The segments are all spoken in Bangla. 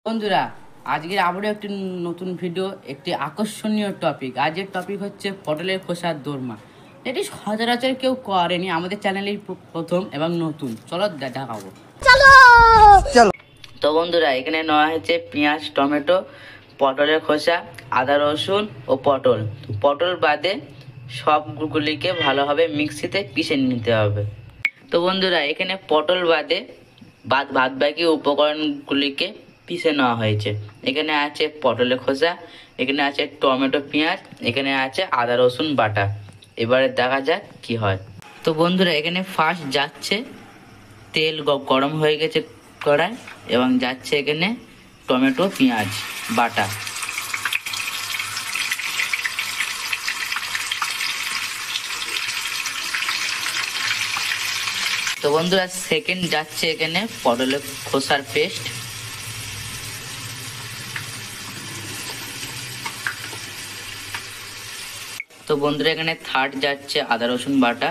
বন্ধুরা, আজকের আবারও একটি নতুন ভিডিও, একটি আকর্ষণীয় টপিক। আজকের টপিক হচ্ছে পটলের খোসার দোরমা। এটি সচরাচর কেউ করেনি, আমাদের চ্যানেলেই প্রথম এবং নতুন। চলো দেখাবো। তো বন্ধুরা, এখানে নেওয়া হয়েছে পেঁয়াজ, টমেটো, পটলের খোসা, আদা রসুন ও পটল। পটল বাদে সবগুলিকে ভালোভাবে মিক্সিতে পিষে নিতে হবে। তো বন্ধুরা, এখানে পটল বাদে বাদ বাকি উপকরণগুলিকে পিষে নেওয়া হয়েছে। এখানে আছে পটলের খোসা, এখানে আছে টমেটো, পেঁয়াজ, এখানে আছে আদা রসুন বাটা। এবারে দেখা যাক কি হয়। তো বন্ধুরা, এখানে ফার্স্ট যাচ্ছে তেল গরম হয়ে গেছে কড়ায়, এবং যাচ্ছে এখানে টমেটো, পেঁয়াজ বাটা। তো বন্ধুরা, সেকেন্ড যাচ্ছে এখানে পটলের খোসার পেস্ট। তো বন্ধুরা, এখানে থার্ড যাচ্ছে আদা রসুন বাটা।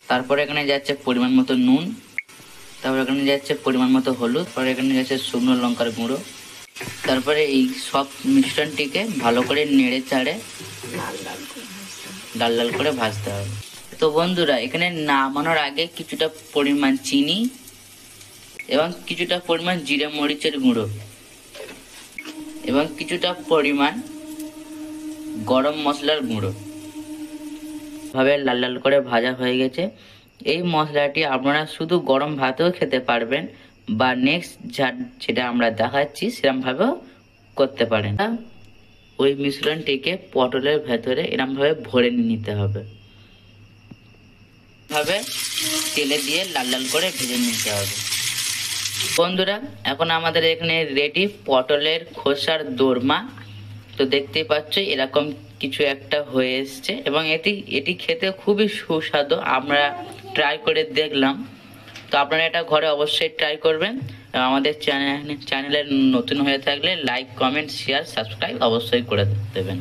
তারপরে এখানে যাচ্ছে পরিমাণ মতো নুন। তারপর এখানে যাচ্ছে পরিমাণ মতো হলুদ। তারপরে এখানে যাচ্ছে শুকনো লঙ্কার গুঁড়ো। তারপরে এই সব মিশ্রণটিকে ভালো করে নেড়ে চাড়ে লাল লাল করে ভাজতে হবে। তো বন্ধুরা, এখানে নামানোর আগে কিছুটা পরিমাণ চিনি এবং কিছুটা পরিমাণ জিরে মরিচের গুঁড়ো এবং কিছুটা পরিমাণ গরম মশলার গুঁড়ো ভাবে লাল লাল করে ভাজা হয়ে গেছে। এই মশলাটি আপনারা শুধু গরম ভাতেও খেতে পারবেন, বা নেক্সট যেটা আমরা দেখাচ্ছি সেরকমভাবেও করতে পারেন। ওই মিশ্রণটিকে পটলের ভেতরে এরকমভাবে ভরে নিতে হবে, ভাবে তেলে দিয়ে লাল লাল করে ভেজে নিতে হবে। বন্ধুরা, এখন আমাদের এখানে রেডি পটলের খোসার দোরমা। তো দেখতেই পাচ্ছ এরকম কিছু একটা হয়ে এসছে, এবং এটি খেতে খুবই সুস্বাদু। আমরা ট্রাই করে দেখলাম। তো আপনারা এটা ঘরে অবশ্যই ট্রাই করবেন। আমাদের চ্যানেলে নতুন হয়ে থাকলে লাইক, কমেন্ট, শেয়ার, সাবস্ক্রাইব অবশ্যই করে দেবেন।